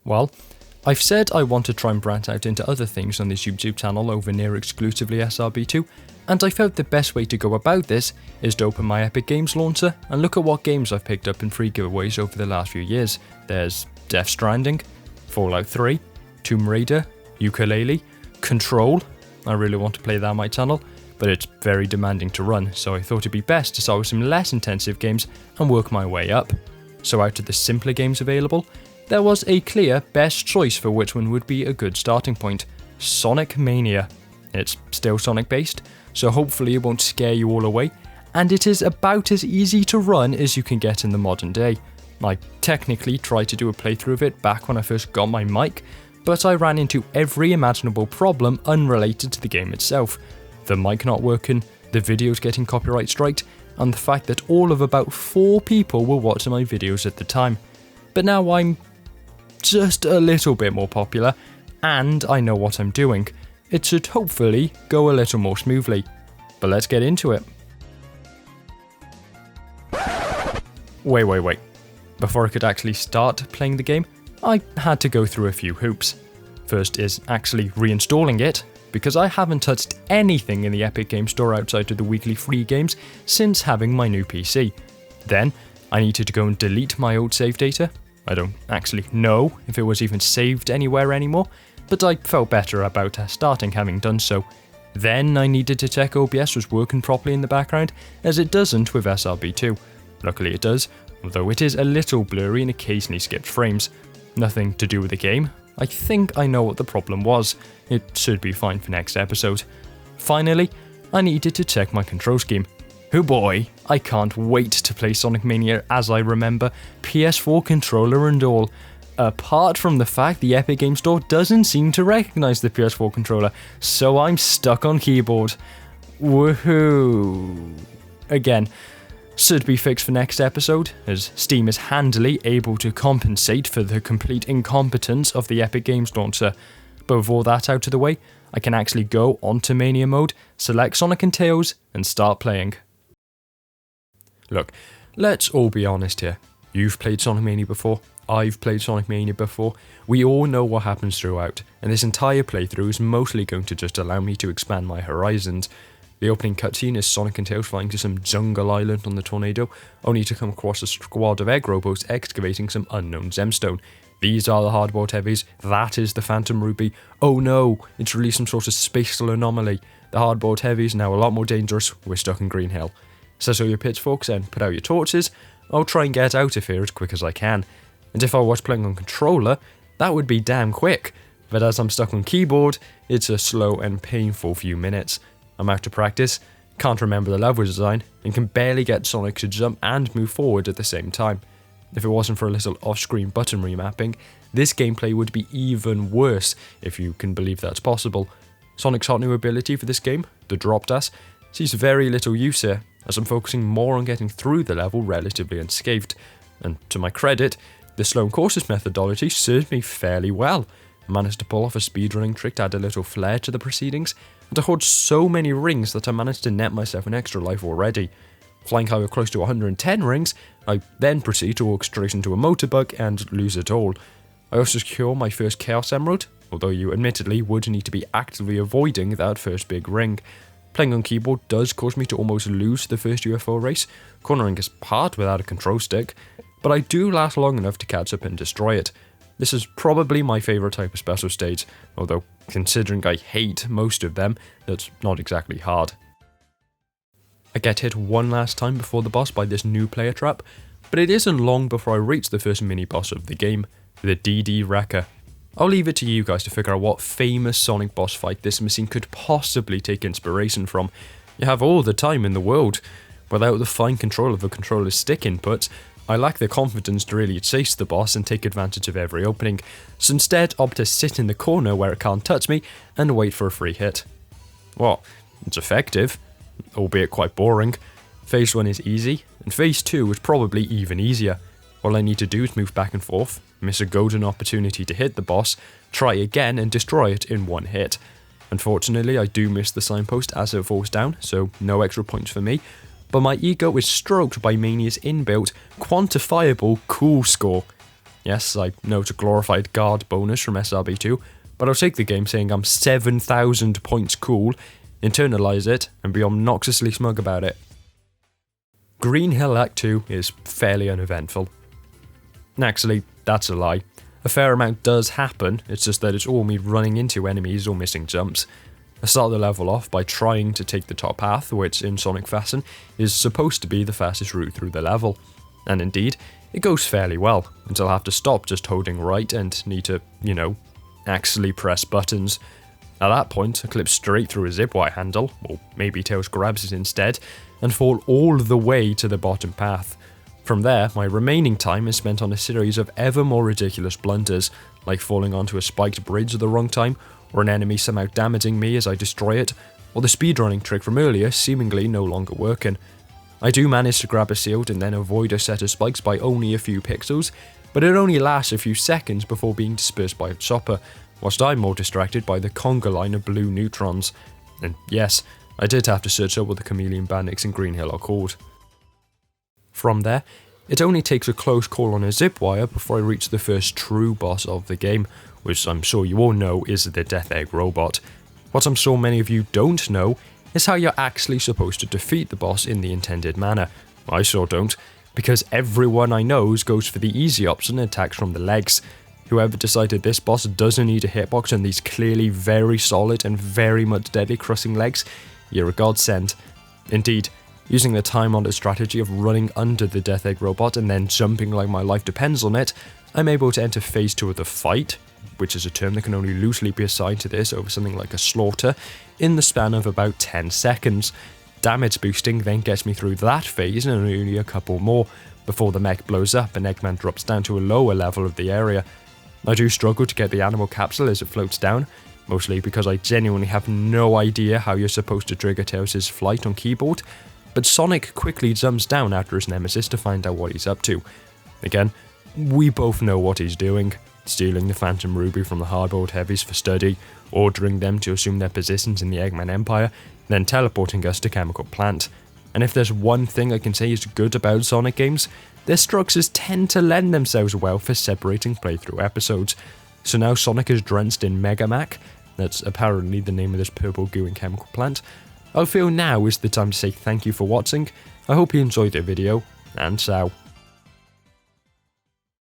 Well, I've said I want to try and branch out into other things on this YouTube channel over near exclusively SRB2, and I felt the best way to go about this is to open my Epic Games launcher and look at what games I've picked up in free giveaways over the last few years. There's Death Stranding, Fallout 3, Tomb Raider, Yooka-Laylee, Control. I really want to play that on my channel, but it's very demanding to run, so I thought it'd be best to start with some less intensive games and work my way up. So out of the simpler games available, there was a clear best choice for which one would be a good starting point: Sonic Mania. It's still Sonic based, so hopefully it won't scare you all away, and it is about as easy to run as you can get in the modern day. I technically tried to do a playthrough of it back when I first got my mic, but I ran into every imaginable problem unrelated to the game itself. The mic not working, the videos getting copyright striked, and the fact that all of about 4 people were watching my videos at the time. But now I'm just a little bit more popular, and I know what I'm doing. It should hopefully go a little more smoothly. But let's get into it. Wait. Before I could actually start playing the game, I had to go through a few hoops. First is actually reinstalling it, because I haven't touched anything in the Epic Games Store outside of the weekly free games since having my new PC. Then, I needed to go and delete my old save data. I don't actually know if it was even saved anywhere anymore, but I felt better about starting having done so. Then I needed to check OBS was working properly in the background, as it doesn't with SRB2. Luckily it does, although it is a little blurry and occasionally skips frames. Nothing to do with the game. I think I know what the problem was. It should be fine for next episode. Finally, I needed to check my control scheme. Oh boy, I can't wait to play Sonic Mania as I remember, PS4 controller and all. Apart from the fact the Epic Games Store doesn't seem to recognise the PS4 controller, so I'm stuck on keyboard. Woohoo! Again, should be fixed for next episode, as Steam is handily able to compensate for the complete incompetence of the Epic Games launcher. But with all that out of the way, I can actually go onto Mania mode, select Sonic and Tails, and start playing. Look, let's all be honest here. You've played Sonic Mania before, I've played Sonic Mania before, we all know what happens throughout, and this entire playthrough is mostly going to just allow me to expand my horizons. The opening cutscene is Sonic and Tails flying to some jungle island on the tornado, only to come across a squad of egg robots excavating some unknown gemstone. These are the hardboiled heavies, that is the Phantom Ruby. Oh no, it's released some sort of spatial anomaly. The hardboiled heavies are now a lot more dangerous, we're stuck in Green Hill. Set all your pitchforks and put out your torches. I'll try and get out of here as quick as I can. And if I was playing on controller, that would be damn quick. But as I'm stuck on keyboard, it's a slow and painful few minutes. I'm out of practice, can't remember the level design, and can barely get Sonic to jump and move forward at the same time. If it wasn't for a little off-screen button remapping, this gameplay would be even worse, if you can believe that's possible. Sonic's hot new ability for this game, the Drop Dash, sees very little use here, as I'm focusing more on getting through the level relatively unscathed. And to my credit, the slow and cautious methodology served me fairly well. I managed to pull off a speedrunning trick to add a little flair to the proceedings, and to hold so many rings that I managed to net myself an extra life already. Flying high close to 110 rings, I then proceed to walk straight into a motorbug and lose it all. I also secure my first Chaos Emerald, although you admittedly would need to be actively avoiding that first big ring. Playing on keyboard does cause me to almost lose the first UFO race, cornering is hard without a control stick, but I do last long enough to catch up and destroy it. This is probably my favourite type of special stage, although considering I hate most of them, that's not exactly hard. I get hit one last time before the boss by this new player trap, but it isn't long before I reach the first mini-boss of the game, the DD Wrecker. I'll leave it to you guys to figure out what famous Sonic boss fight this machine could possibly take inspiration from. You have all the time in the world. Without the fine control of the controller's stick inputs, I lack the confidence to really chase the boss and take advantage of every opening, so instead opt to sit in the corner where it can't touch me and wait for a free hit. Well, it's effective, albeit quite boring. Phase 1 is easy, and Phase 2 is probably even easier. All I need to do is move back and forth, miss a golden opportunity to hit the boss, try again and destroy it in one hit. Unfortunately, I do miss the signpost as it falls down, so no extra points for me, but my ego is stroked by Mania's inbuilt, quantifiable cool score. Yes, I know it's a glorified guard bonus from SRB2, but I'll take the game saying I'm 7,000 points cool, internalise it, and be obnoxiously smug about it. Green Hill Act 2 is fairly uneventful. Actually, that's a lie. A fair amount does happen, it's just that it's all me running into enemies or missing jumps. I start the level off by trying to take the top path, which in Sonic fashion is supposed to be the fastest route through the level. And indeed, it goes fairly well, until I have to stop just holding right and need to, actually press buttons. At that point, I clip straight through a zipwire handle, or maybe Tails grabs it instead, and fall all the way to the bottom path. From there, my remaining time is spent on a series of ever more ridiculous blunders, like falling onto a spiked bridge at the wrong time, or an enemy somehow damaging me as I destroy it, or the speedrunning trick from earlier seemingly no longer working. I do manage to grab a shield and then avoid a set of spikes by only a few pixels, but it only lasts a few seconds before being dispersed by a chopper, whilst I'm more distracted by the conga line of blue neutrons. And yes, I did have to search up what the chameleon bandits in Green Hill are called. From there, it only takes a close call on a zipwire before I reach the first true boss of the game, which I'm sure you all know is the Death Egg robot. What I'm sure many of you don't know is how you're actually supposed to defeat the boss in the intended manner. I sure don't, because everyone I know goes for the easy option and attacks from the legs. Whoever decided this boss doesn't need a hitbox and these clearly very solid and very much deadly crushing legs, you're a godsend. Indeed, using the time-honored strategy of running under the Death Egg robot and then jumping like my life depends on it, I'm able to enter phase 2 of the fight, which is a term that can only loosely be assigned to this over something like a slaughter, in the span of about 10 seconds. Damage boosting then gets me through that phase and only a couple more, before the mech blows up and Eggman drops down to a lower level of the area. I do struggle to get the animal capsule as it floats down, mostly because I genuinely have no idea how you're supposed to trigger Tails' flight on keyboard, but Sonic quickly jumps down after his nemesis to find out what he's up to. Again, we both know what he's doing, stealing the Phantom Ruby from the hardboiled heavies for study, ordering them to assume their positions in the Eggman Empire, then teleporting us to Chemical Plant. And if there's one thing I can say is good about Sonic games, their structures tend to lend themselves well for separating playthrough episodes. So now Sonic is drenched in Megamac, that's apparently the name of this purple goo in Chemical Plant, I feel now is the time to say thank you for watching. I hope you enjoyed the video, and ciao.